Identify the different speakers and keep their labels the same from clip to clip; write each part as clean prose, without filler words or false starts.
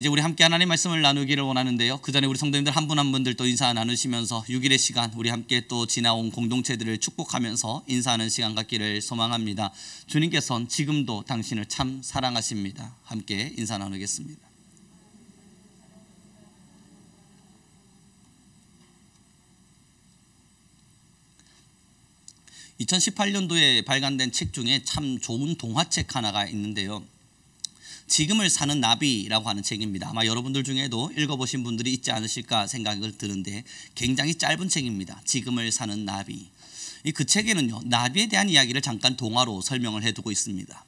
Speaker 1: 이제 우리 함께 하나님의 말씀을 나누기를 원하는데요. 그 전에 우리 성도님들 한 분 한 분들 또 인사 나누시면서 6일의 시간 우리 함께 또 지나온 공동체들을 축복하면서 인사하는 시간 갖기를 소망합니다. 주님께서는 지금도 당신을 참 사랑하십니다. 함께 인사 나누겠습니다. (2018년도에) 발간된 책 중에 참 좋은 동화책 하나가 있는데요. 지금을 사는 나비라고 하는 책입니다. 아마 여러분들 중에도 읽어보신 분들이 있지 않으실까 생각을 드는데 굉장히 짧은 책입니다. 지금을 사는 나비. 그 책에는요, 나비에 대한 이야기를 잠깐 동화로 설명을 해두고 있습니다.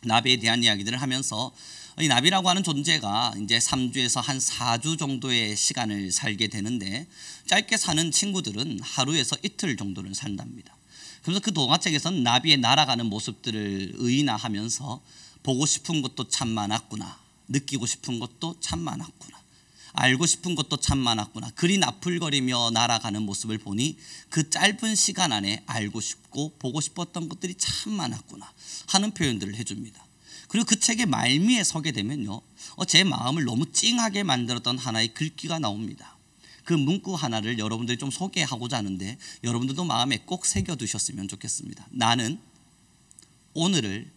Speaker 1: 나비에 대한 이야기들을 하면서 이 나비라고 하는 존재가 이제 3주에서 한 4주 정도의 시간을 살게 되는데, 짧게 사는 친구들은 하루에서 이틀 정도를 산답니다. 그래서 그 동화책에서는 나비의 날아가는 모습들을 의인화하면서 보고 싶은 것도 참 많았구나, 느끼고 싶은 것도 참 많았구나, 알고 싶은 것도 참 많았구나, 그리 나풀거리며 날아가는 모습을 보니 그 짧은 시간 안에 알고 싶고 보고 싶었던 것들이 참 많았구나 하는 표현들을 해줍니다. 그리고 그 책의 말미에 서게 되면요, 제 마음을 너무 찡하게 만들었던 하나의 글귀가 나옵니다. 그 문구 하나를 여러분들이 좀 소개하고자 하는데, 여러분들도 마음에 꼭 새겨두셨으면 좋겠습니다. 나는 오늘을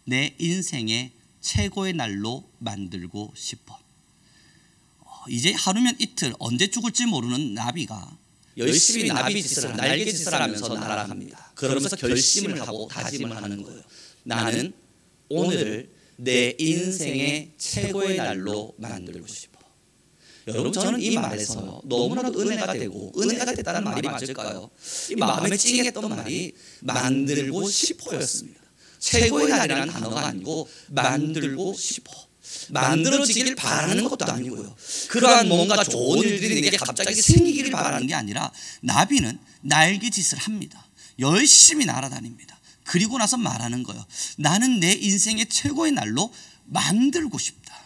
Speaker 1: 내 인생의 최고의 날로 만들고 싶어. 이제 하루면 이틀, 언제 죽을지 모르는 나비가
Speaker 2: 열심히 나비짓을, 날개짓을 하면서 날아갑니다. 그러면서 결심을 하고 다짐을 하는 거예요. 나는 오늘을 내 인생의 최고의 날로 만들고 싶어. 여러분, 저는 이 말에서 너무나도 은혜가 되고, 은혜가 됐다는 말이 맞을까요? 이 마음에 찡했던 말이 만들고 싶어였습니다. 최고의 날이라는 단어가 아니고 만들고 싶어, 만들어지길 바라는 것도 아니고요, 그러한 뭔가 좋은 일들이 내게 갑자기 생기기를 바라는 게 아니라, 나비는 날개짓을 합니다. 열심히 날아다닙니다. 그리고 나서 말하는 거예요. 나는 내 인생의 최고의 날로 만들고 싶다.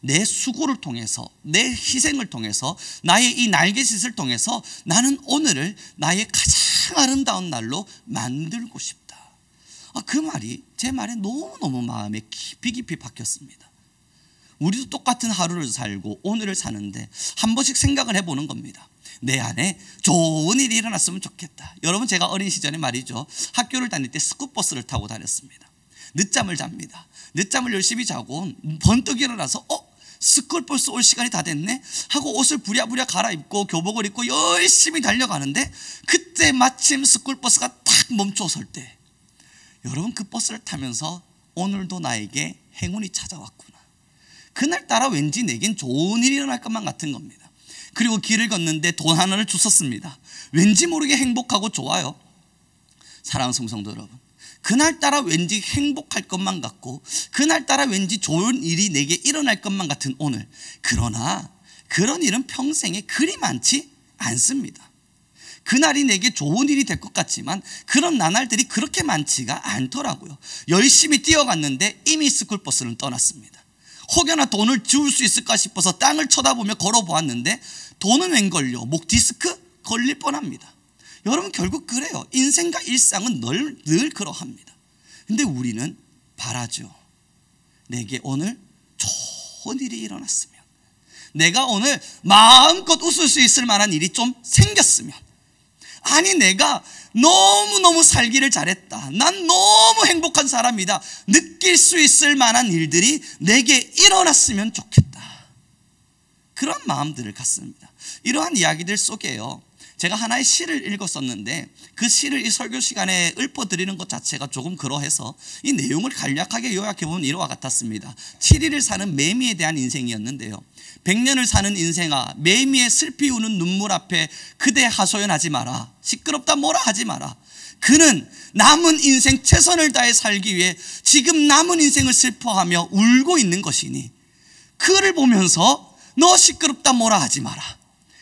Speaker 2: 내 수고를 통해서, 내 희생을 통해서, 나의 이 날개짓을 통해서 나는 오늘을 나의 가장 아름다운 날로 만들고 싶다. 그 말이 제 말에 너무너무 마음에 깊이 박혔습니다. 우리도 똑같은 하루를 살고 오늘을 사는데 한 번씩 생각을 해보는 겁니다. 내 안에 좋은 일이 일어났으면 좋겠다. 여러분, 제가 어린 시절에 말이죠, 학교를 다닐 때 스쿨버스를 타고 다녔습니다. 늦잠을 잡니다. 늦잠을 열심히 자고 번뜩 일어나서 스쿨버스 올 시간이 다 됐네 하고 옷을 부랴부랴 갈아입고 교복을 입고 열심히 달려가는데, 그때 마침 스쿨버스가 딱 멈춰설 때, 여러분, 그 버스를 타면서 오늘도 나에게 행운이 찾아왔구나, 그날따라 왠지 내겐 좋은 일이 일어날 것만 같은 겁니다. 그리고 길을 걷는데 돈 하나를 주웠습니다. 왠지 모르게 행복하고 좋아요. 사랑하는 성도 여러분, 그날따라 왠지 행복할 것만 같고, 그날따라 왠지 좋은 일이 내게 일어날 것만 같은 오늘. 그러나 그런 일은 평생에 그리 많지 않습니다. 그날이 내게 좋은 일이 될 것 같지만 그런 나날들이 그렇게 많지가 않더라고요. 열심히 뛰어갔는데 이미 스쿨버스는 떠났습니다. 혹여나 돈을 주울 수 있을까 싶어서 땅을 쳐다보며 걸어보았는데 돈은 웬걸요, 목 디스크 걸릴 뻔합니다. 여러분, 결국 그래요. 인생과 일상은 늘 그러합니다. 근데 우리는 바라죠. 내게 오늘 좋은 일이 일어났으면, 내가 오늘 마음껏 웃을 수 있을 만한 일이 좀 생겼으면, 아니 내가 너무너무 살기를 잘했다, 난 너무 행복한 사람이다, 느낄 수 있을 만한 일들이 내게 일어났으면 좋겠다. 그런 마음들을 갖습니다. 이러한 이야기들 속에요, 제가 하나의 시를 읽었었는데 그 시를 이 설교 시간에 읊어드리는 것 자체가 조금 그러해서 이 내용을 간략하게 요약해보면 이와 같았습니다. 7일을 사는 매미에 대한 인생이었는데요. 100년을 사는 인생아, 매미의 슬피 우는 눈물 앞에 그대 하소연하지 마라. 시끄럽다 뭐라 하지 마라. 그는 남은 인생 최선을 다해 살기 위해 지금 남은 인생을 슬퍼하며 울고 있는 것이니 그를 보면서 너 시끄럽다 뭐라 하지 마라.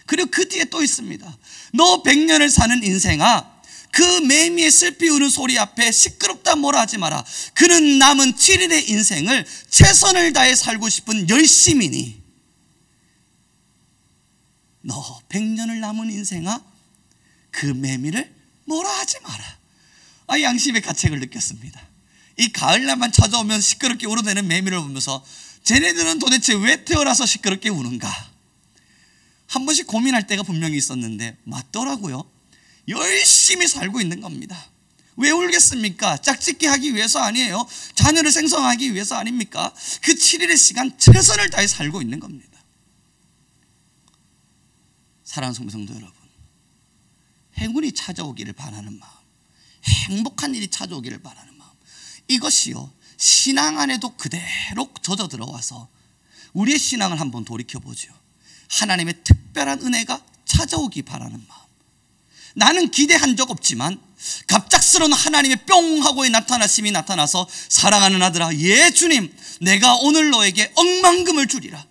Speaker 2: 그리고 그 뒤에 또 있습니다. 너 100년을 사는 인생아, 그 매미의 슬피 우는 소리 앞에 시끄럽다 뭐라 하지 마라. 그는 남은 7일의 인생을 최선을 다해 살고 싶은 열심이니 너 100년을 남은 인생아, 그 매미를 뭐라 하지 마라. 양심의 가책을 느꼈습니다. 이 가을날만 찾아오면 시끄럽게 울어대는 매미를 보면서
Speaker 1: 쟤네들은 도대체 왜 태어나서 시끄럽게 우는가? 한 번씩 고민할 때가 분명히 있었는데 맞더라고요. 열심히 살고 있는 겁니다. 왜 울겠습니까? 짝짓기 하기 위해서 아니에요. 자녀를 생성하기 위해서 아닙니까? 그 7일의 시간 최선을 다해 살고 있는 겁니다. 사랑하는 성도 여러분, 행운이 찾아오기를 바라는 마음, 행복한 일이 찾아오기를 바라는 마음, 이것이요 신앙 안에도 그대로 젖어 들어와서 우리의 신앙을 한번 돌이켜보죠. 하나님의 특별한 은혜가 찾아오기 바라는 마음. 나는 기대한 적 없지만 갑작스러운 하나님의 뿅 하고의 나타나심이 나타나서 사랑하는 아들아, 예 주님, 내가 오늘 너에게 억만금을 주리라.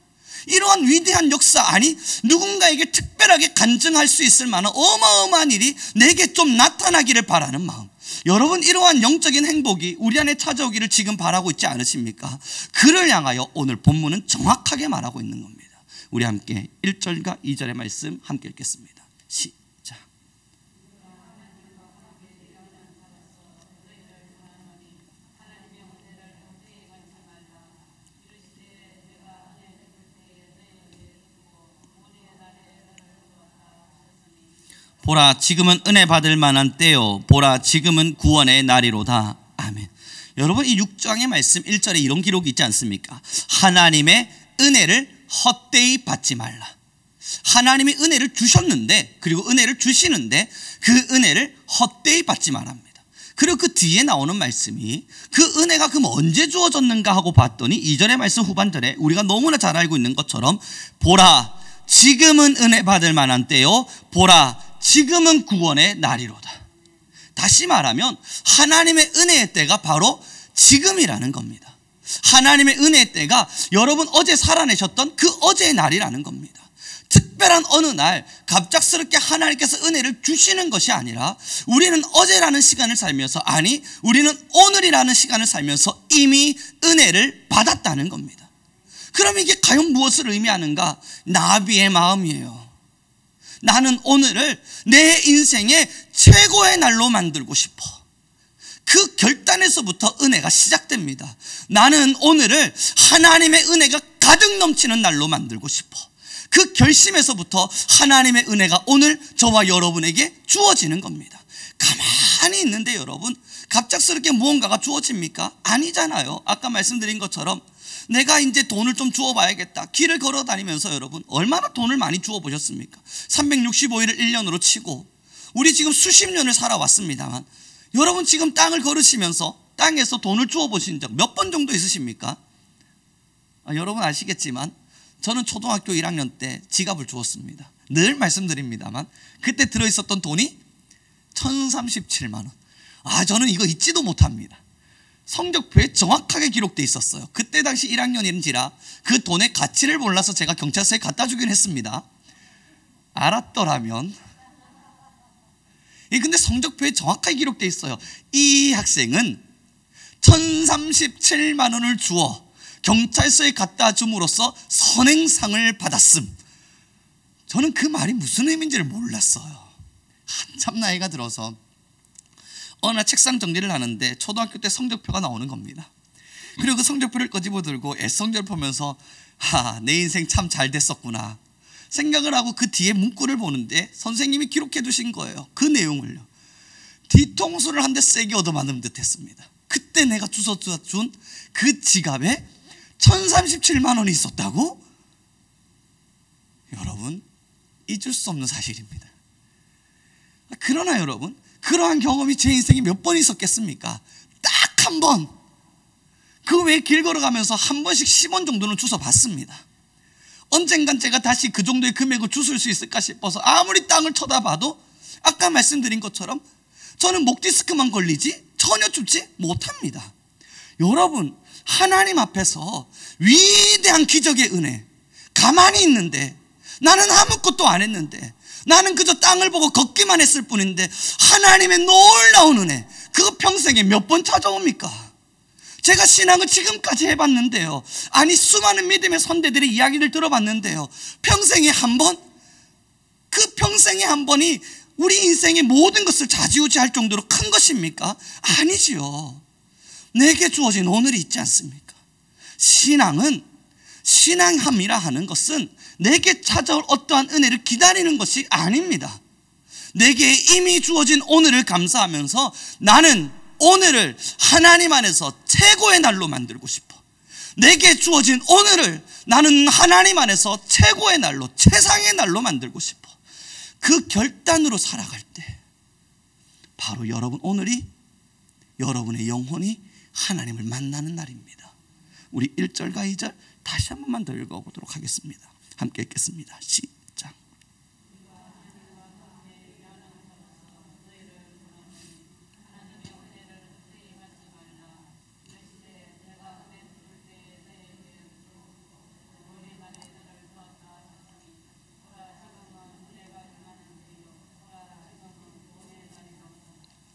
Speaker 1: 이러한 위대한 역사, 아니 누군가에게 특별하게 간증할 수 있을 만한 어마어마한 일이 내게 좀 나타나기를 바라는 마음. 여러분, 이러한 영적인 행복이 우리 안에 찾아오기를 지금 바라고 있지 않으십니까? 그를 향하여 오늘 본문은 정확하게 말하고 있는 겁니다. 우리 함께 1절과 2절의 말씀 함께 읽겠습니다. 시작. 보라, 지금은 은혜 받을 만한 때요, 보라, 지금은 구원의 날이로다. 아멘. 여러분, 이 6장의 말씀 1절에 이런 기록이 있지 않습니까? 하나님의 은혜를 헛되이 받지 말라. 하나님이 은혜를 주셨는데, 그리고 은혜를 주시는데 그 은혜를 헛되이 받지 말랍니다. 그리고 그 뒤에 나오는 말씀이 그 은혜가 그럼 언제 주어졌는가 하고 봤더니 2절의 말씀 후반절에 우리가 너무나 잘 알고 있는 것처럼 보라, 지금은 은혜 받을 만한 때요, 보라, 지금은 구원의 날이로다. 다시 말하면 하나님의 은혜의 때가 바로 지금이라는 겁니다. 하나님의 은혜의 때가 여러분 어제 살아내셨던 그 어제의 날이라는 겁니다. 특별한 어느 날 갑작스럽게 하나님께서 은혜를 주시는 것이 아니라 우리는 어제라는 시간을 살면서, 아니 우리는 오늘이라는 시간을 살면서 이미 은혜를 받았다는 겁니다. 그럼 이게 과연 무엇을 의미하는가? 나비의 마음이에요. 나는 오늘을 내 인생의 최고의 날로 만들고 싶어. 그 결단에서부터 은혜가 시작됩니다. 나는 오늘을 하나님의 은혜가 가득 넘치는 날로 만들고 싶어. 그 결심에서부터 하나님의 은혜가 오늘 저와 여러분에게 주어지는 겁니다. 가만히 있는데 여러분, 갑작스럽게 무언가가 주어집니까? 아니잖아요. 아까 말씀드린 것처럼 내가 이제 돈을 좀 주워봐야겠다. 길을 걸어 다니면서 여러분 얼마나 돈을 많이 주워보셨습니까? 365일을 1년으로 치고 우리 지금 수십 년을 살아왔습니다만, 여러분 지금 땅을 걸으시면서 땅에서 돈을 주워보신 적 몇 번 정도 있으십니까? 여러분 아시겠지만 저는 초등학교 1학년 때 지갑을 주웠습니다. 늘 말씀드립니다만 그때 들어있었던 돈이 1037만 원. 저는 이거 잊지도 못합니다. 성적표에 정확하게 기록되어 있었어요. 그때 당시 1학년인지라 그 돈의 가치를 몰라서 제가 경찰서에 갖다 주긴 했습니다. 알았더라면. 근데 성적표에 정확하게 기록되어 있어요. 이 학생은 1037만 원을 주어 경찰서에 갖다 줌으로써 선행상을 받았음. 저는 그 말이 무슨 의미인지를 몰랐어요. 한참 나이가 들어서 어느 날 책상 정리를 하는데 초등학교 때 성적표가 나오는 겁니다. 그리고 그 성적표를 꺼집어 들고 애성절을 보면서 내 인생 참 잘 됐었구나 생각을 하고 그 뒤에 문구를 보는데 선생님이 기록해 두신 거예요. 그 내용을요. 뒤통수를 한 대 세게 얻어맞는 듯 했습니다. 그때 내가 주워준 그 지갑에 1037만 원이 있었다고? 여러분, 잊을 수 없는 사실입니다. 그러나 여러분, 그러한 경험이 제 인생에 몇 번 있었겠습니까? 딱 한 번. 그 외에 길 걸어가면서 한 번씩 10원 정도는 주워 봤습니다. 언젠간 제가 다시 그 정도의 금액을 주술 수 있을까 싶어서 아무리 땅을 쳐다봐도 아까 말씀드린 것처럼 저는 목 디스크만 걸리지 전혀 줍지 못합니다. 여러분, 하나님 앞에서 위대한 기적의 은혜, 가만히 있는데 나는 아무것도 안 했는데, 나는 그저 땅을 보고 걷기만 했을 뿐인데 하나님의 놀라운 은혜, 그 평생에 몇 번 찾아옵니까? 제가 신앙을 지금까지 해봤는데요, 아니 수많은 믿음의 선대들의 이야기를 들어봤는데요, 평생에 한 번, 그 평생에 한 번이 우리 인생의 모든 것을 좌지우지할 정도로 큰 것입니까? 아니지요. 내게 주어진 오늘이 있지 않습니까? 신앙은 신앙함이라 하는 것은 내게 찾아올 어떠한 은혜를 기다리는 것이 아닙니다. 내게 이미 주어진 오늘을 감사하면서 나는 오늘을 하나님 안에서 최고의 날로 만들고 싶어. 내게 주어진 오늘을 나는 하나님 안에서 최고의 날로, 최상의 날로 만들고 싶어. 그 결단으로 살아갈 때 바로 여러분 오늘이 여러분의 영혼이 하나님을 만나는 날입니다. 우리 1절과 2절 다시 한 번만 더 읽어보도록 하겠습니다. 함께 읽겠습니다. 시작.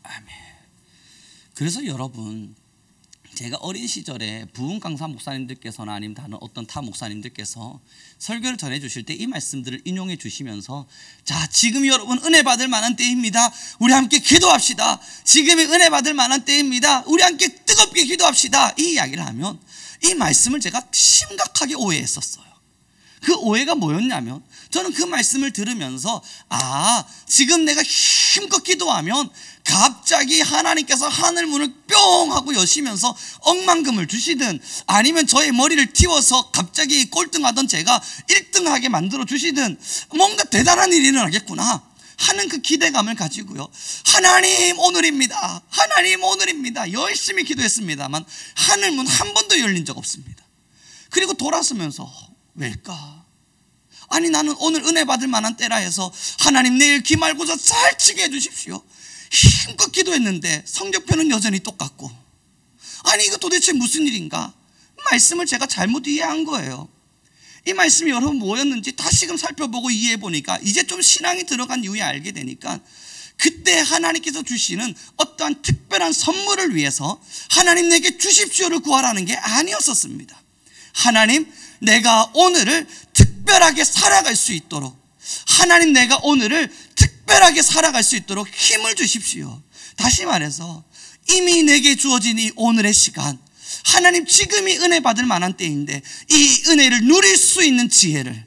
Speaker 1: 아멘. 그래서 여러분, 제가 어린 시절에 부흥 강사 목사님들께서나 아니면 다른 어떤 타 목사님들께서 설교를 전해 주실 때 이 말씀들을 인용해 주시면서, 자, 지금 여러분 은혜 받을 만한 때입니다. 우리 함께 기도합시다. 지금이 은혜 받을 만한 때입니다. 우리 함께 뜨겁게 기도합시다. 이 이야기를 하면 이 말씀을 제가 심각하게 오해했었어요. 그 오해가 뭐였냐면, 저는 그 말씀을 들으면서 지금 내가 힘껏 기도하면 갑자기 하나님께서 하늘 문을 뿅 하고 여시면서 억만금을 주시든, 아니면 저의 머리를 틔워서 갑자기 꼴등하던 제가 1등하게 만들어 주시든, 뭔가 대단한 일이 일어나겠구나 하는 그 기대감을 가지고요, 하나님 오늘입니다, 하나님 오늘입니다 열심히 기도했습니다만 하늘문 한 번도 열린 적 없습니다. 그리고 돌아서면서 왜일까? 아니, 나는 오늘 은혜 받을 만한 때라 해서 하나님 내일 기말고사 잘 치게 해주십시오, 힘껏 기도했는데 성적표는 여전히 똑같고, 아니 이거 도대체 무슨 일인가? 말씀을 제가 잘못 이해한 거예요. 이 말씀이 여러분 뭐였는지 다시금 살펴보고 이해해 보니까, 이제 좀 신앙이 들어간 이후에 알게 되니까, 그때 하나님께서 주시는 어떠한 특별한 선물을 위해서 하나님 내게 주십시오를 구하라는 게 아니었었습니다. 하나님, 내가 오늘을 특별하게 살아갈 수 있도록, 하나님 내가 오늘을 특별하게 살아갈 수 있도록 힘을 주십시오. 다시 말해서 이미 내게 주어진 이 오늘의 시간, 하나님 지금이 은혜 받을 만한 때인데 이 은혜를 누릴 수 있는 지혜를,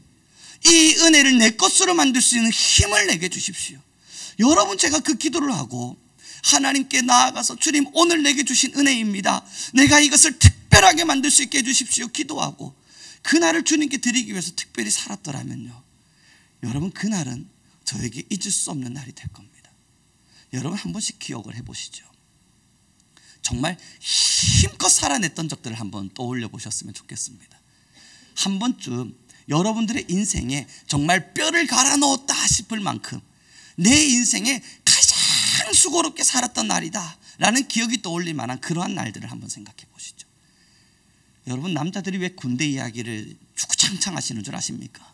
Speaker 1: 이 은혜를 내 것으로 만들 수 있는 힘을 내게 주십시오. 여러분, 제가 그 기도를 하고 하나님께 나아가서 주님 오늘 내게 주신 은혜입니다, 내가 이것을 특별하게 만들 수 있게 해주십시오 기도하고 그날을 주님께 드리기 위해서 특별히 살았더라면요, 여러분 그날은 저에게 잊을 수 없는 날이 될 겁니다. 여러분 한 번씩 기억을 해보시죠. 정말 힘껏 살아냈던 적들을 한번 떠올려 보셨으면 좋겠습니다. 한 번쯤 여러분들의 인생에 정말 뼈를 갈아 넣었다 싶을 만큼 내 인생에 가장 수고롭게 살았던 날이다 라는 기억이 떠올릴 만한 그러한 날들을 한번 생각해 보시죠. 여러분, 남자들이 왜 군대 이야기를 주구장창 하시는 줄 아십니까?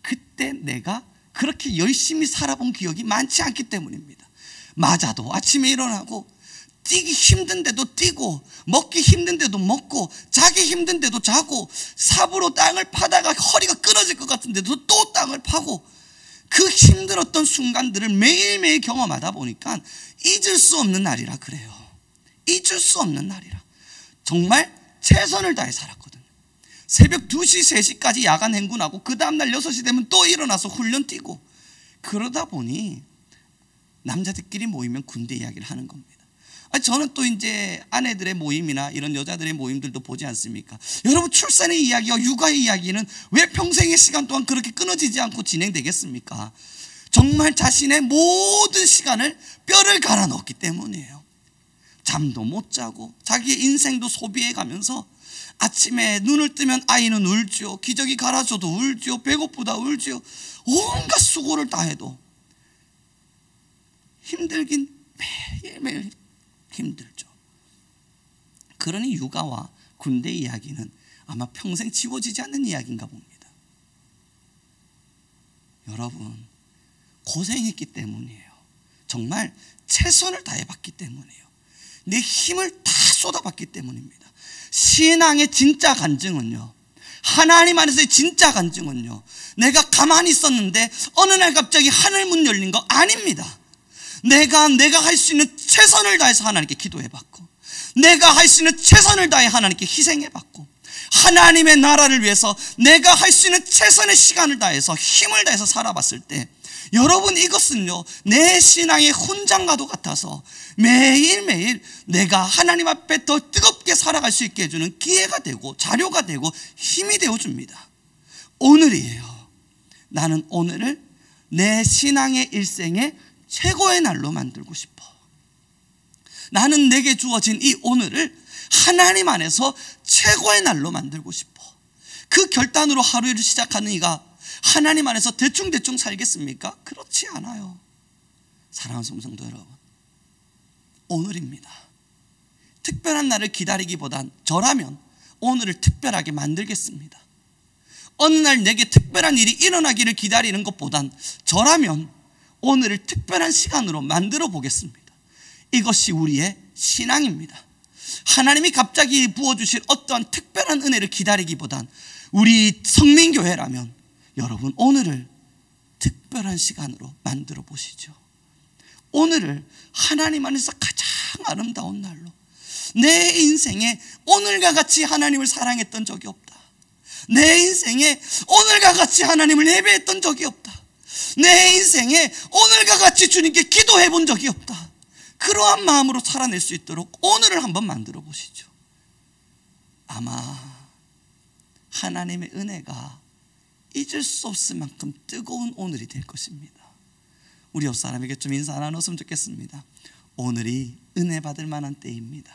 Speaker 1: 그때 내가 그렇게 열심히 살아본 기억이 많지 않기 때문입니다. 맞아도 아침에 일어나고 뛰기 힘든데도 뛰고, 먹기 힘든데도 먹고, 자기 힘든데도 자고, 삽으로 땅을 파다가 허리가 끊어질 것 같은데도 또 땅을 파고, 그 힘들었던 순간들을 매일매일 경험하다 보니까 잊을 수 없는 날이라 그래요. 잊을 수 없는 날이라. 정말 최선을 다해 살았거든요. 새벽 2시, 3시까지 야간 행군하고 그 다음날 6시 되면 또 일어나서 훈련 뛰고, 그러다 보니 남자들끼리 모이면 군대 이야기를 하는 겁니다. 저는 또 이제 아내들의 모임이나 이런 여자들의 모임들도 보지 않습니까? 여러분, 출산의 이야기와 육아의 이야기는 왜 평생의 시간 동안 그렇게 끊어지지 않고 진행되겠습니까? 정말 자신의 모든 시간을 뼈를 갈아 넣었기 때문이에요. 잠도 못 자고 자기의 인생도 소비해 가면서 아침에 눈을 뜨면 아이는 울죠, 기저귀 갈아줘도 울죠, 배고프다 울죠. 온갖 수고를 다 해도 힘들긴 매일매일 힘들죠. 그러니 육아와 군대 이야기는 아마 평생 지워지지 않는 이야기인가 봅니다. 여러분, 고생했기 때문이에요. 정말 최선을 다해봤기 때문이에요. 내 힘을 다 쏟아봤기 때문입니다. 신앙의 진짜 간증은요, 하나님 안에서의 진짜 간증은요, 내가 가만히 있었는데 어느 날 갑자기 하늘 문 열린 거 아닙니다. 내가 할 수 있는 최선을 다해서 하나님께 기도해봤고, 내가 할 수 있는 최선을 다해 하나님께 희생해봤고, 하나님의 나라를 위해서 내가 할 수 있는 최선의 시간을 다해서 힘을 다해서 살아봤을 때, 여러분, 이것은요 내 신앙의 훈장과도 같아서 매일매일 내가 하나님 앞에 더 뜨겁게 살아갈 수 있게 해주는 기회가 되고 자료가 되고 힘이 되어줍니다. 오늘이에요. 나는 오늘을 내 신앙의 일생의 최고의 날로 만들고 싶어. 나는 내게 주어진 이 오늘을 하나님 안에서 최고의 날로 만들고 싶어. 그 결단으로 하루를 시작하는 이가 하나님 안에서 대충대충 살겠습니까? 그렇지 않아요. 사랑하는 성도 여러분, 오늘입니다. 특별한 날을 기다리기보단 저라면 오늘을 특별하게 만들겠습니다. 어느 날 내게 특별한 일이 일어나기를 기다리는 것보단 저라면 오늘을 특별한 시간으로 만들어 보겠습니다. 이것이 우리의 신앙입니다. 하나님이 갑자기 부어주실 어떠한 특별한 은혜를 기다리기보단 우리 성민교회라면 여러분 오늘을 특별한 시간으로 만들어 보시죠. 오늘을 하나님 안에서 가장 아름다운 날로, 내 인생에 오늘과 같이 하나님을 사랑했던 적이 없다. 내 인생에 오늘과 같이 하나님을 예배했던 적이 없다. 내 인생에 오늘과 같이 주님께 기도해 본 적이 없다. 그러한 마음으로 살아낼 수 있도록 오늘을 한번 만들어 보시죠. 아마 하나님의 은혜가 잊을 수 없을 만큼 뜨거운 오늘이 될 것입니다. 우리 옆 사람에게 좀 인사 나눴으면 좋겠습니다. 오늘이 은혜 받을 만한 때입니다.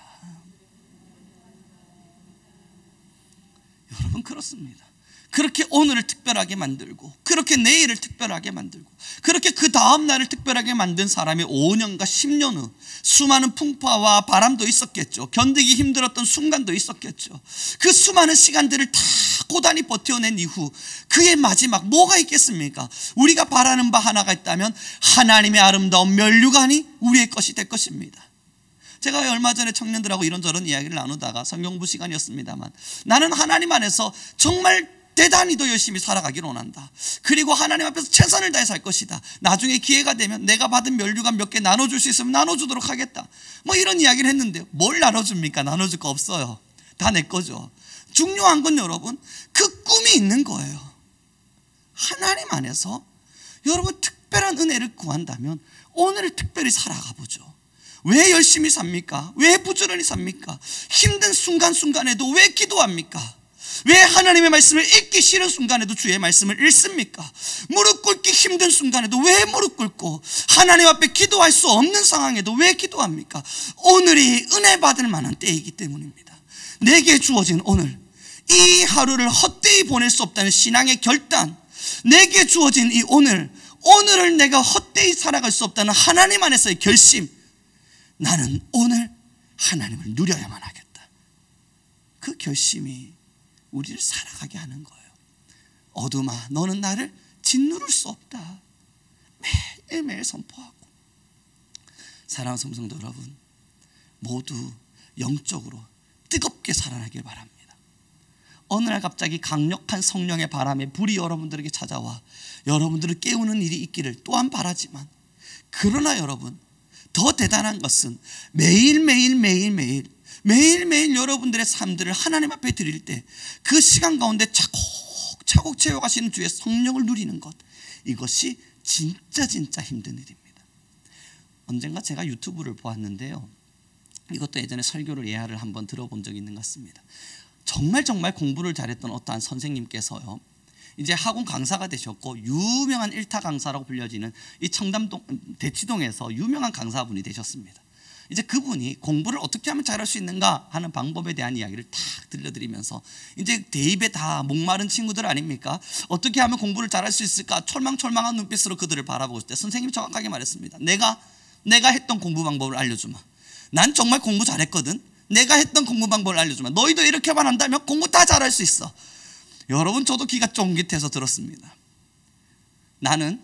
Speaker 1: 여러분, 그렇습니다. 그렇게 오늘을 특별하게 만들고, 그렇게 내일을 특별하게 만들고, 그렇게 그 다음 날을 특별하게 만든 사람이 5년과 10년 후 수많은 풍파와 바람도 있었겠죠. 견디기 힘들었던 순간도 있었겠죠. 그 수많은 시간들을 다 고단히 버텨낸 이후 그의 마지막 뭐가 있겠습니까? 우리가 바라는 바 하나가 있다면 하나님의 아름다운 면류관이 우리의 것이 될 것입니다. 제가 얼마 전에 청년들하고 이런저런 이야기를 나누다가 성경부 시간이었습니다만, 나는 하나님 안에서 정말 대단히 더 열심히 살아가기를 원한다. 그리고 하나님 앞에서 최선을 다해 살 것이다. 나중에 기회가 되면 내가 받은 면류관 몇 개 나눠줄 수 있으면 나눠주도록 하겠다. 뭐 이런 이야기를 했는데요, 뭘 나눠줍니까? 나눠줄 거 없어요. 다 내 거죠. 중요한 건 여러분, 그 꿈이 있는 거예요. 하나님 안에서 여러분 특별한 은혜를 구한다면 오늘을 특별히 살아가 보죠. 왜 열심히 삽니까? 왜 부지런히 삽니까? 힘든 순간순간에도 왜 기도합니까? 왜 하나님의 말씀을 읽기 싫은 순간에도 주의 말씀을 읽습니까? 무릎 꿇기 힘든 순간에도 왜 무릎 꿇고, 하나님 앞에 기도할 수 없는 상황에도 왜 기도합니까? 오늘이 은혜 받을 만한 때이기 때문입니다. 내게 주어진 오늘, 이 하루를 헛되이 보낼 수 없다는 신앙의 결단, 내게 주어진 이 오늘을 내가 헛되이 살아갈 수 없다는 하나님 안에서의 결심, 나는 오늘 하나님을 누려야만 하겠다. 그 결심이 우리를 살아가게 하는 거예요. 어둠아, 너는 나를 짓누를 수 없다. 매일매일 선포하고. 사랑하는 성도 여러분, 모두 영적으로 뜨겁게 살아나길 바랍니다. 어느 날 갑자기 강력한 성령의 바람에 불이 여러분들에게 찾아와 여러분들을 깨우는 일이 있기를 또한 바라지만, 그러나 여러분, 더 대단한 것은 매일매일 여러분들의 삶들을 하나님 앞에 드릴 때 그 시간 가운데 차곡차곡 채워가시는 주의 성령을 누리는 것, 이것이 진짜 힘든 일입니다. 언젠가 제가 유튜브를 보았는데요, 이것도 예전에 설교를 예하를 한번 들어본 적이 있는 것 같습니다. 정말 공부를 잘했던 어떠한 선생님께서요, 이제 학원 강사가 되셨고 유명한 일타 강사라고 불려지는 이 청담동 대치동에서 유명한 강사분이 되셨습니다. 이제 그분이 공부를 어떻게 하면 잘할 수 있는가 하는 방법에 대한 이야기를 탁 들려드리면서, 이제 대입에 다 목마른 친구들 아닙니까? 어떻게 하면 공부를 잘할 수 있을까? 철망철망한 눈빛으로 그들을 바라보고 있을 때 선생님이 정확하게 말했습니다. 내가 했던 공부 방법을 알려주마. 난 정말 공부 잘했거든. 내가 했던 공부 방법을 알려주마. 너희도 이렇게만 한다면 공부 다 잘할 수 있어. 여러분, 저도 귀가 쫑깃해서 들었습니다. 나는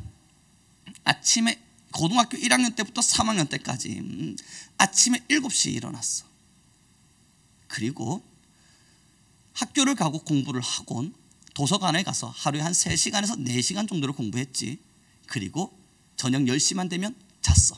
Speaker 1: 아침에 고등학교 1학년 때부터 3학년 때까지 아침에 7시에 일어났어. 그리고 학교를 가고 공부를 하곤 도서관에 가서 하루에 한 3시간에서 4시간 정도를 공부했지. 그리고 저녁 10시만 되면 잤어.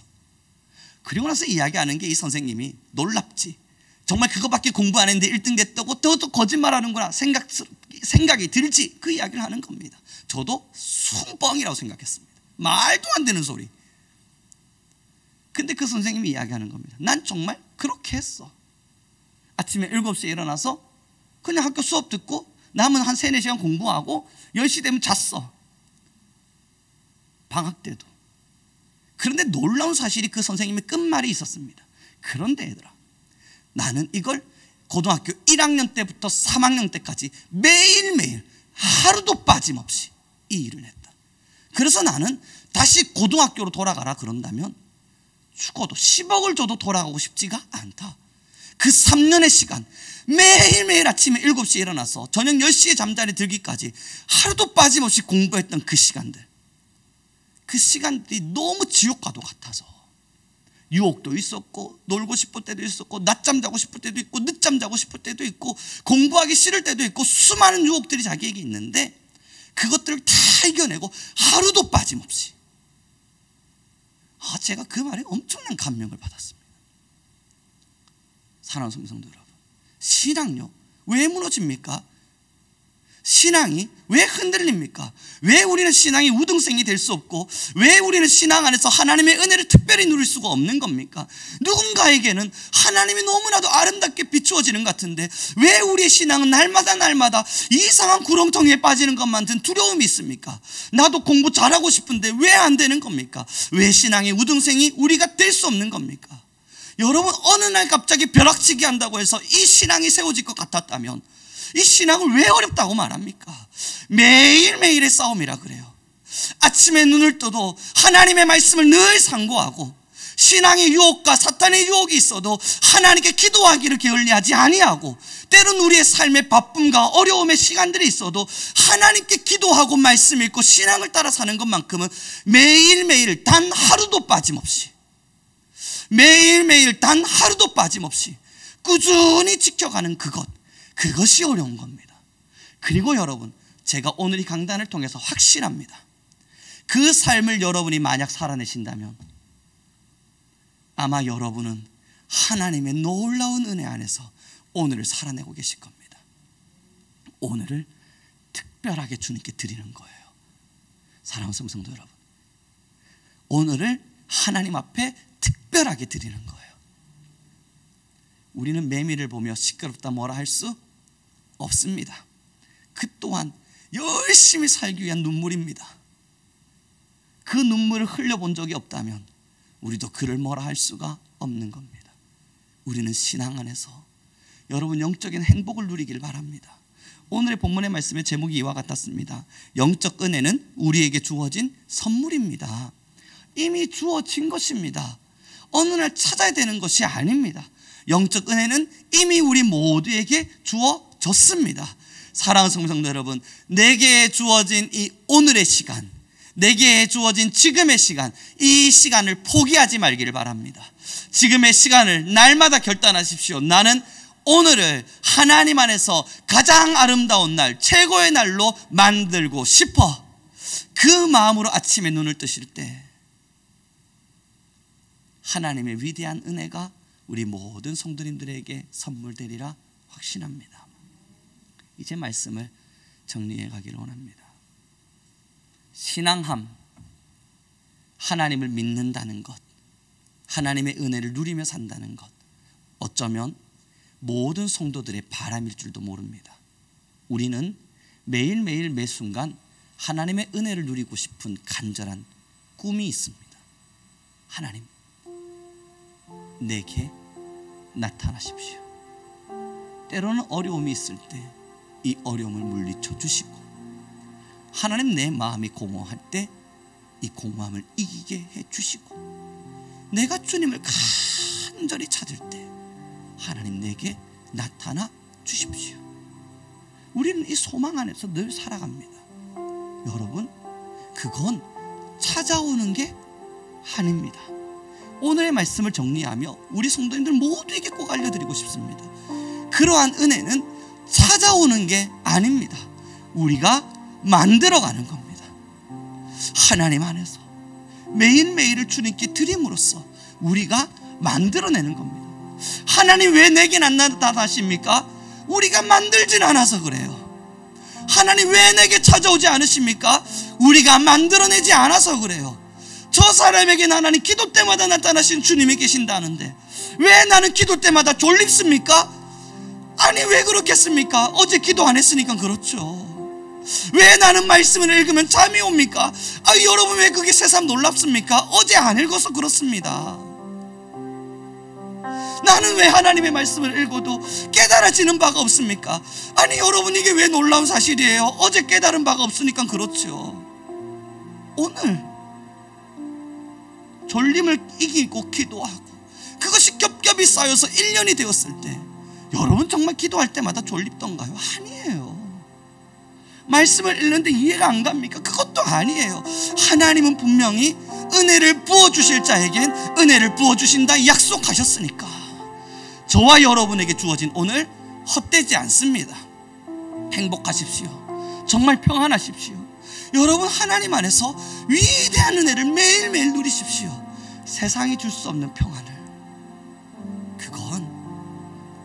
Speaker 1: 그리고 나서 이야기하는 게, 이 선생님이 놀랍지, 정말 그거밖에 공부 안 했는데 1등 됐다고 또 거짓말하는구나 생각이 들지, 그 이야기를 하는 겁니다. 저도 순뻥이라고 생각했습니다. 말도 안 되는 소리. 근데 그 선생님이 이야기하는 겁니다. 난 정말 그렇게 했어. 아침에 7시에 일어나서 그냥 학교 수업 듣고 남은 한 3-4시간 공부하고 10시 되면 잤어. 방학 때도. 그런데 놀라운 사실이 그 선생님의 끝말이 있었습니다. 그런데 얘들아, 나는 이걸 고등학교 1학년 때부터 3학년 때까지 매일매일 하루도 빠짐없이 이 일을 했다. 그래서 나는 다시 고등학교로 돌아가라 그런다면 죽어도 10억을 줘도 돌아가고 싶지가 않다. 그 3년의 시간 매일매일 아침에 7시에 일어나서 저녁 10시에 잠자리 들기까지 하루도 빠짐없이 공부했던 그 시간들, 그 시간들이 너무 지옥과도 같아서 유혹도 있었고 놀고 싶을 때도 있었고 낮잠 자고 싶을 때도 있고 늦잠 자고 싶을 때도 있고 공부하기 싫을 때도 있고 수많은 유혹들이 자기에게 있는데 그것들을 다 이겨내고 하루도 빠짐없이, 제가 그 말에 엄청난 감명을 받았습니다. 사랑하는 성도 여러분, 신앙요 왜 무너집니까? 신앙이 왜 흔들립니까? 왜 우리는 신앙이 우등생이 될 수 없고 왜 우리는 신앙 안에서 하나님의 은혜를 특별히 누릴 수가 없는 겁니까? 누군가에게는 하나님이 너무나도 아름답게 비추어지는 것 같은데 왜 우리의 신앙은 날마다 이상한 구렁텅이에 빠지는 것만 든 두려움이 있습니까? 나도 공부 잘하고 싶은데 왜 안 되는 겁니까? 왜 신앙의 우등생이 우리가 될 수 없는 겁니까? 여러분, 어느 날 갑자기 벼락치기 한다고 해서 이 신앙이 세워질 것 같았다면 이 신앙을 왜 어렵다고 말합니까? 매일매일의 싸움이라 그래요. 아침에 눈을 떠도 하나님의 말씀을 늘 상고하고 신앙의 유혹과 사탄의 유혹이 있어도 하나님께 기도하기를 게을리하지 아니하고 때론 우리의 삶의 바쁨과 어려움의 시간들이 있어도 하나님께 기도하고 말씀 읽고 신앙을 따라 사는 것만큼은 매일매일 단 하루도 빠짐없이, 매일매일 단 하루도 빠짐없이 꾸준히 지켜가는 그것이 어려운 겁니다. 그리고 여러분, 제가 오늘 이 강단을 통해서 확신합니다. 그 삶을 여러분이 만약 살아내신다면 아마 여러분은 하나님의 놀라운 은혜 안에서 오늘을 살아내고 계실 겁니다. 오늘을 특별하게 주님께 드리는 거예요. 사랑하는 성도 여러분, 오늘을 하나님 앞에 특별하게 드리는 거예요. 우리는 매미를 보며 시끄럽다 뭐라 할 수 없습니다. 그 또한 열심히 살기 위한 눈물입니다. 그 눈물을 흘려본 적이 없다면 우리도 그를 뭐라 할 수가 없는 겁니다. 우리는 신앙 안에서 여러분 영적인 행복을 누리길 바랍니다. 오늘의 본문의 말씀의 제목이 이와 같았습니다. 영적 은혜는 우리에게 주어진 선물입니다. 이미 주어진 것입니다. 어느 날 찾아야 되는 것이 아닙니다. 영적 은혜는 이미 우리 모두에게 주어졌습니다. 사랑하는 성도 여러분, 내게 주어진 이 오늘의 시간, 내게 주어진 지금의 시간, 이 시간을 포기하지 말기를 바랍니다. 지금의 시간을 날마다 결단하십시오. 나는 오늘을 하나님 안에서 가장 아름다운 날, 최고의 날로 만들고 싶어. 그 마음으로 아침에 눈을 뜨실 때 하나님의 위대한 은혜가 우리 모든 성도님들에게 선물되리라 확신합니다. 이제 말씀을 정리해 가기를 원합니다. 신앙함, 하나님을 믿는다는 것, 하나님의 은혜를 누리며 산다는 것, 어쩌면 모든 성도들의 바람일 줄도 모릅니다. 우리는 매일매일 매순간 하나님의 은혜를 누리고 싶은 간절한 꿈이 있습니다. 하나님, 내게 나타나십시오. 때로는 어려움이 있을 때 이 어려움을 물리쳐 주시고, 하나님 내 마음이 공허할 때 이 공허함을 이기게 해 주시고, 내가 주님을 간절히 찾을 때 하나님 내게 나타나 주십시오. 우리는 이 소망 안에서 늘 살아갑니다. 여러분, 그건 찾아오는 게 아닙니다. 오늘의 말씀을 정리하며 우리 성도님들 모두에게 꼭 알려드리고 싶습니다. 그러한 은혜는 찾아오는 게 아닙니다. 우리가 만들어가는 겁니다. 하나님 안에서 매일매일을 주님께 드림으로써 우리가 만들어내는 겁니다. 하나님 왜 내겐 안 나타나십니까? 우리가 만들진 않아서 그래요. 하나님 왜 내게 찾아오지 않으십니까? 우리가 만들어내지 않아서 그래요. 저 사람에게 하나님 기도 때마다 나타나신 주님이 계신다는데 왜 나는 기도 때마다 졸립습니까? 아니 왜 그렇겠습니까? 어제 기도 안 했으니까 그렇죠. 왜 나는 말씀을 읽으면 잠이 옵니까? 여러분 왜 그게 새삼 놀랍습니까? 어제 안 읽어서 그렇습니다. 나는 왜 하나님의 말씀을 읽어도 깨달아지는 바가 없습니까? 아니 여러분 이게 왜 놀라운 사실이에요? 어제 깨달은 바가 없으니까 그렇죠. 오늘 졸림을 이기고 기도하고 그것이 겹겹이 쌓여서 1년이 되었을 때 여러분 정말 기도할 때마다 졸립던가요? 아니에요. 말씀을 읽는데 이해가 안 갑니까? 그것도 아니에요. 하나님은 분명히 은혜를 부어주실 자에겐 은혜를 부어주신다 약속하셨으니까 저와 여러분에게 주어진 오늘 헛되지 않습니다. 행복하십시오. 정말 평안하십시오. 여러분 하나님 안에서 위대한 은혜를 매일매일 누리십시오. 세상이 줄 수 없는 평안을. 그건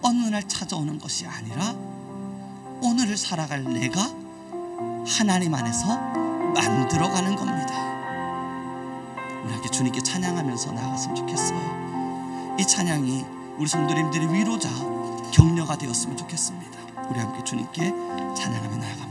Speaker 1: 어느 날 찾아오는 것이 아니라 오늘을 살아갈 내가 하나님 안에서 만들어가는 겁니다. 우리 함께 주님께 찬양하면서 나아갔으면 좋겠어요. 이 찬양이 우리 성도님들의 위로자, 격려가 되었으면 좋겠습니다. 우리 함께 주님께 찬양하며 나아갑니다.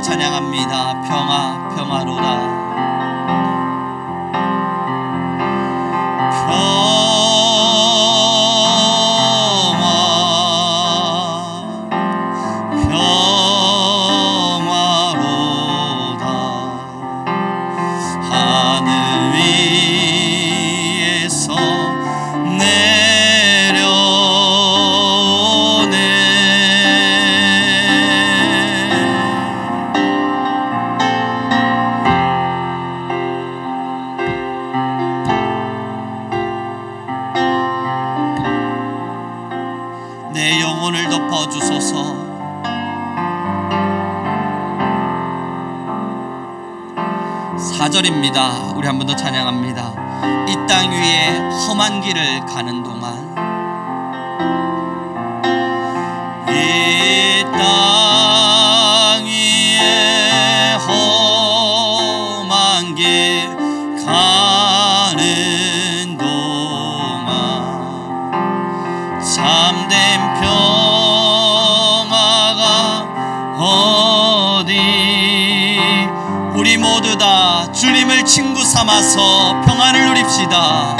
Speaker 1: 찬양합니다. 평화 평화로다. 내 영혼을 덮어주소서. 사절입니다. 우리 한 번 더 찬양합니다. 이 땅 위에 험한 길을 가는 동안 이 땅 위에 험한 길 가는 동안 참된 평화가 어디. 우리 모두 다 주님을 친구 삼아서 평안을 누립시다.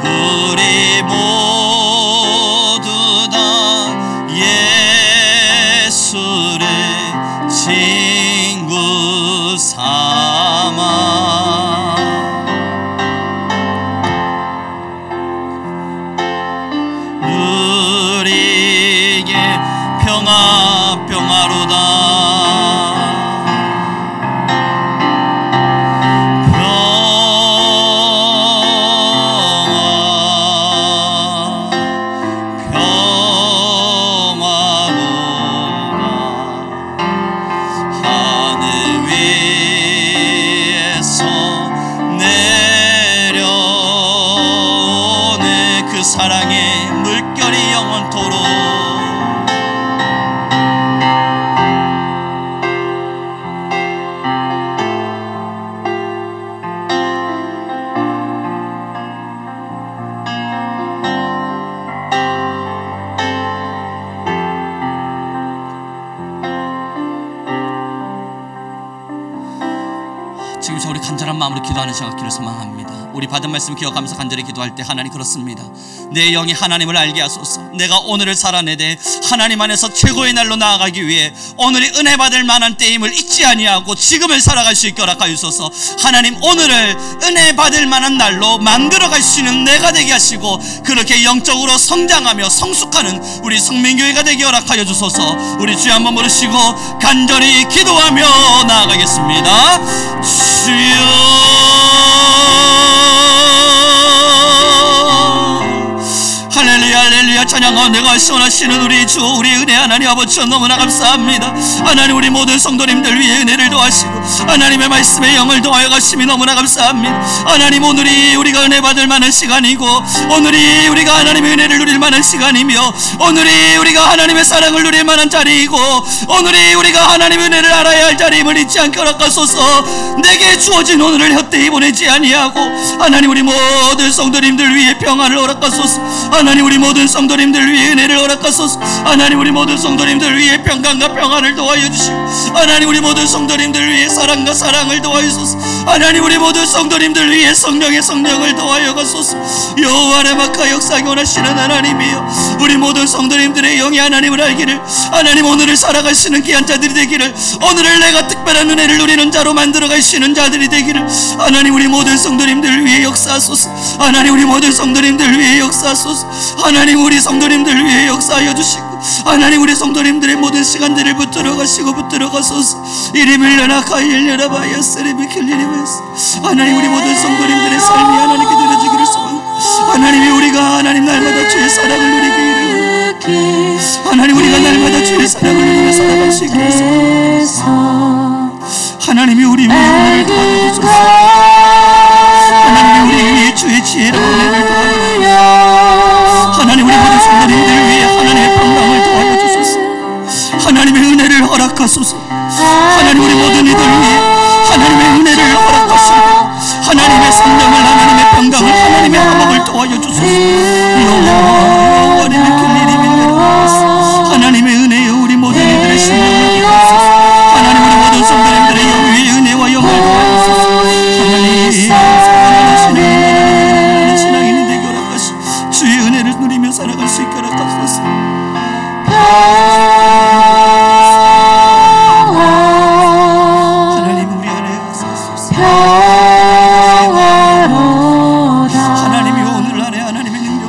Speaker 1: 우리 모두 다 예수를 친구 삼아 누리게 평화로다. 사랑의 물결이 영원토록 간절한 마음으로 기도하는 시간 갖기를 소망합니다. 우리 받은 말씀 기억하면서 간절히 기도할 때 하나님 그렇습니다. 내 영이 하나님을 알게 하소서. 내가 오늘을 살아내되 하나님 안에서 최고의 날로 나아가기 위해 오늘이 은혜 받을 만한 때임을 잊지 아니하고 지금을 살아갈 수 있게 허락하여주소서. 하나님 오늘을 은혜 받을 만한 날로 만들어갈 수 있는 내가 되게 하시고 그렇게 영적으로 성장하며 성숙하는 우리 성민교회가 되게 허락하여 주소서. 우리 주여 한번 부르시고 간절히 기도하며 나아가겠습니다. 주여 할렐루야 할렐루야 찬양하오. 내가 시원하시는 우리 주 우리 은혜 하나님 아버지 너무나 감사합니다. 하나님 우리 모든 성도님들 위해 은혜를 도하시고 하나님의 말씀에 영을 도하여 가심이 너무나 감사합니다. 하나님 오늘이 우리가 은혜 받을 만한 시간이고 오늘이 우리가 하나님의 은혜를 누릴 만한 시간이며 오늘이 우리가 하나님의 사랑을 누릴 만한 자리이고 오늘이 우리가 하나님의 은혜를 알아야 할 자리임을 잊지 않게 허락하소서. 내게 주어진 오늘을 헛되이 보내지 아니하고 하나님 우리 모든 성도님들 위해 평안을 허락하소서. 하나님 우리 모든 성도님들 위해 은혜를 허락하소서. 하나님 우리 모든 성도님들 위해 평강과 평안을 도와여 주시고 하나님 우리 모든 성도님들 위해 사랑과 사랑을 도와여 주소서. 하나님 우리 모든 성도님들 위해 성령의 성령을 도와여 가소서. 여호와의 막하 역사하기 원하시는 하나님이여 우리 모든 성도님들의 영이 하나님을 알기를 하나님 오늘을 살아갈 수 있는 귀한 자들이 되기를 오늘을 내가 특별한 은혜를 누리는 자로 만들어갈 수 있는 자들이 되기를 하나님 우리 모든 성도님들 위해 역사하소서. 하나님 우리 모든 성도님들 위해 역사하소서. 하나님 우리 성도님들 위해 역사하여 주시고 하나님 우리 성도님들의 모든 시간들을 붙들어 가시고 붙들어 가소서. 이리 밀려나 가일려나 바야스리비 킬리리베스. 하나님 우리 모든 성도님들의 삶이 하나님께 드려지기를 소망합니다. 하나님이 우리가 하나님 날마다 주의 사랑을 누리기를 하나님 우리가 날마다 주의 사랑을 누리며 살아갈 수 있기를 소망합니다. 하나님이 우리 위에 은혜를 도와주소서. 하나님이 우리 위에 주의 지혜로 은혜를 도와주소서. 하나님 우리 모든 성도님들 위해 하나님의 평강을 도와여 주소서. 하나님의 은혜를 허락하소서. 하나님 우리 모든 이들 위해 하나님의 은혜를 허락하시고 하나님의 성령을 하나님의 평강을 하나님의 화목을 도와여 주소서. 영원히 길리리 밀려라. 하나님의 은혜여 우리 모든 이들의 심령을 기도하소서. 하나님 우리 모든 성도님들의 영 위에 은혜와 영을 도와여 주소서. 하나님 사랑하시는 신앙인이 되게 허락하시고 주의 은혜를 누리며 살아갈 수 있게 허락하소서. 하나님 우리 안에 하소서. 하나님이 오늘 안에 하나님의 능력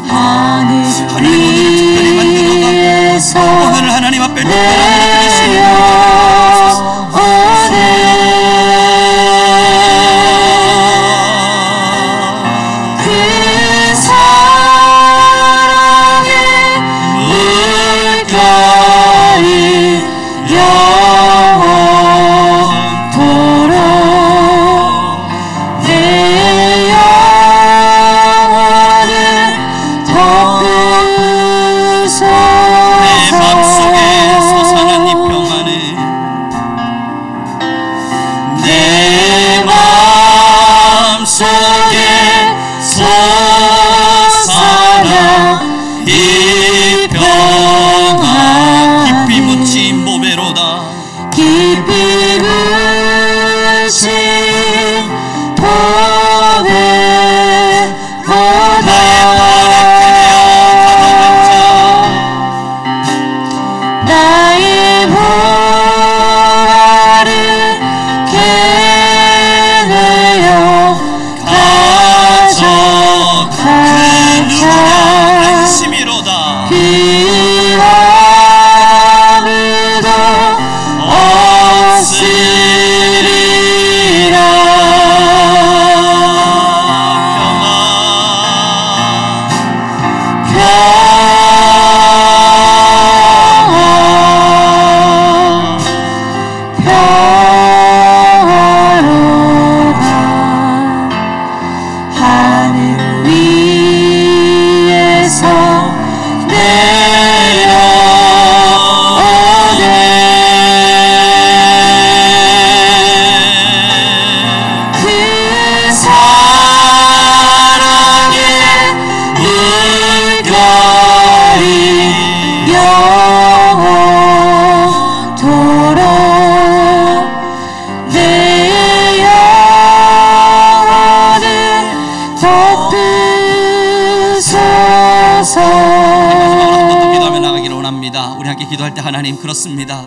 Speaker 1: 그렇습니다. 우리 함께 기도할 때 하나님 그렇습니다.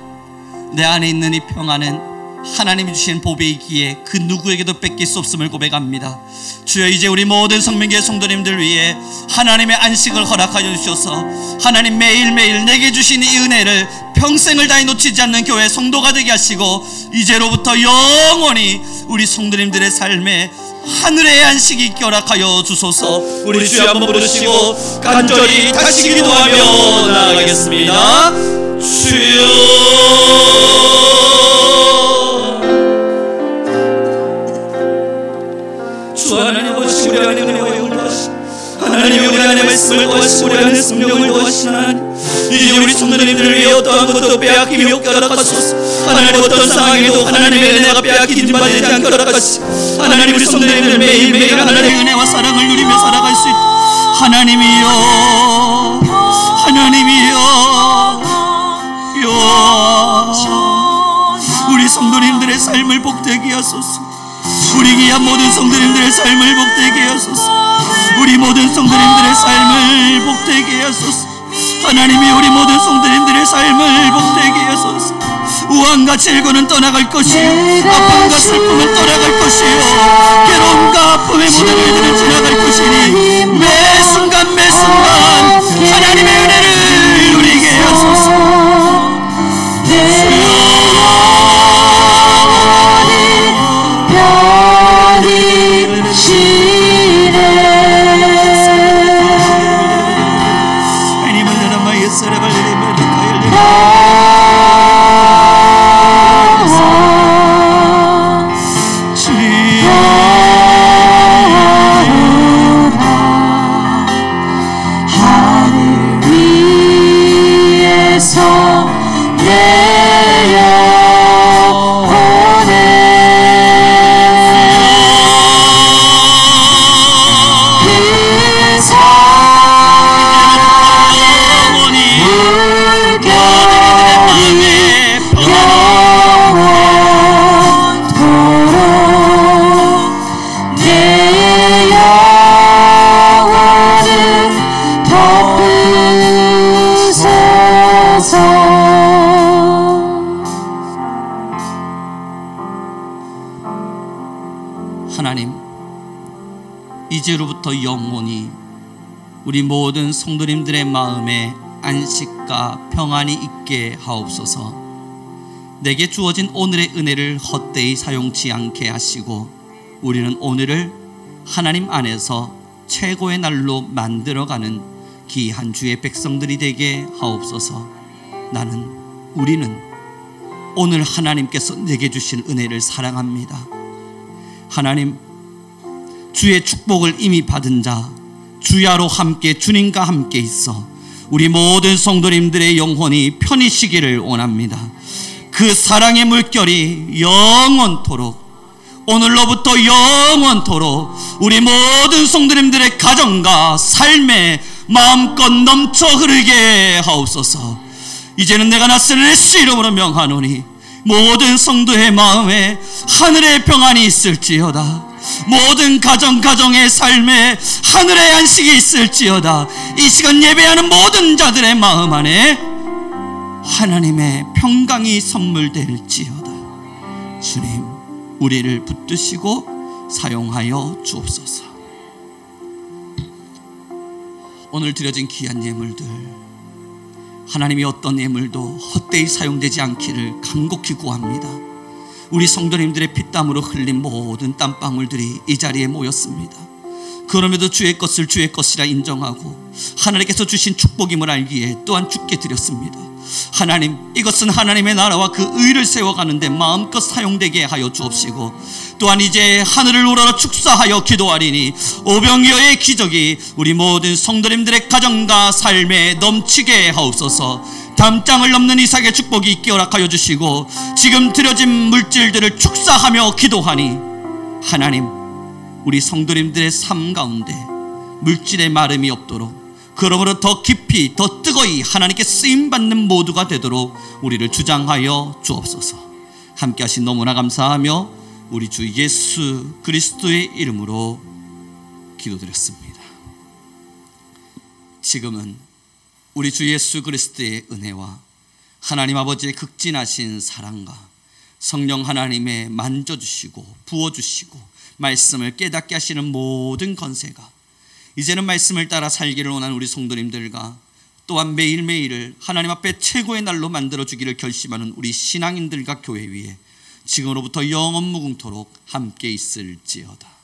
Speaker 1: 내 안에 있는 이 평안은 하나님이 주신 보배이기에 그 누구에게도 뺏길 수 없음을 고백합니다. 주여, 이제 우리 모든 성민교회 성도님들 위해 하나님의 안식을 허락하여 주셔서 하나님 매일매일 내게 주신 이 은혜를 평생을 다해 놓치지 않는 교회 성도가 되게 하시고 이제로부터 영원히 우리 성도님들의 삶에 하늘의 안식이 있게 허락하여 주소서.
Speaker 2: 우리 주여 한번 부르시고 간절히 다시 기도하며 나아가겠습니다. 주여, 주 하나님 아버지, 우리 안에 은혜와 영을 더하시고 하나님이 우리 안에 말씀을 더하시고 우리 안에 성령을 더하시는 하나님, 이제 우리 성도님들을 위해 어떠한 것도 빼앗김이 없게 허락하소서. 하나님, 어떤 상황에도 하나님의 은혜가 빼앗기지 말지 않게 허락하시고 하나님, 우리 성도님들 매일매일 하나님의
Speaker 1: 은혜와 사랑을 누리며 살아갈 수 있도록 하나님이여, 하나님이여, 우리 성도님들의 삶을 복되게 하소서. 우리 귀한 모든 성도님들의 삶을 복되게 하소서. 우리 모든 성도님들의 삶을 복되게 하소서. 하나님이 우리 모든 성도님들의 삶을 복되게 하소서. 우환과 질고는 떠나갈 것이요, 아픔과 슬픔은 떠나갈 것이요, 괴로움과 아픔의 모든 일들은 지나갈 것이니 매 순간 매 순간 하나님의 은혜를 누리게 하소서. 하나님, 이제로부터 영원히 우리 모든 성도님들의 마음에 안식과 평안이 있게 하옵소서. 내게 주어진 오늘의 은혜를 헛되이 사용치 않게 하시고 우리는 오늘을 하나님 안에서 최고의 날로 만들어가는 귀한 주의 백성들이 되게 하옵소서. 우리는 오늘 하나님께서 내게 주신 은혜를 사랑합니다. 하나님, 주의 축복을 이미 받은 자, 주야로 함께 주님과 함께 있어 우리 모든 성도님들의 영혼이 편히 쉬기를 원합니다. 그 사랑의 물결이 영원토록, 오늘로부터 영원토록 우리 모든 성도님들의 가정과 삶에 마음껏 넘쳐 흐르게 하옵소서. 이제는 내가 낯선 예수 이름으로 명하노니 모든 성도의 마음에 하늘의 평안이 있을지어다. 모든 가정의 삶에 하늘의 안식이 있을지어다. 이 시간 예배하는 모든 자들의 마음 안에 하나님의 평강이 선물될지어다. 주님, 우리를 붙드시고 사용하여 주옵소서. 오늘 드려진 귀한 예물들, 하나님이 어떤 예물도 헛되이 사용되지 않기를 간곡히 구합니다. 우리 성도님들의 피땀으로 흘린 모든 땀방울들이 이 자리에 모였습니다. 그럼에도 주의 것을 주의 것이라 인정하고 하나님께서 주신 축복임을 알기에 또한 주께 드렸습니다. 하나님, 이것은 하나님의 나라와 그 의를 세워가는데 마음껏 사용되게 하여 주옵시고, 또한 이제 하늘을 우러러 축사하여 기도하리니 오병이어의 기적이 우리 모든 성도님들의 가정과 삶에 넘치게 하옵소서. 담장을 넘는 이삭의 축복이 있게 허락하여 주시고, 지금 드려진 물질들을 축사하며 기도하니 하나님, 우리 성도님들의 삶 가운데 물질의 마름이 없도록, 그러므로 더 깊이 더 뜨거이 하나님께 쓰임받는 모두가 되도록 우리를 주장하여 주옵소서. 함께 하신 너무나 감사하며 우리 주 예수 그리스도의 이름으로 기도드렸습니다. 지금은 우리 주 예수 그리스도의 은혜와 하나님 아버지의 극진하신 사랑과 성령 하나님의 만져주시고 부어주시고 말씀을 깨닫게 하시는 모든 권세가 이제는 말씀을 따라 살기를 원하는 우리 성도님들과 또한 매일매일을 하나님 앞에 최고의 날로 만들어주기를 결심하는 우리 신앙인들과 교회 위에 지금으로부터 영원 무궁토록 함께 있을지어다.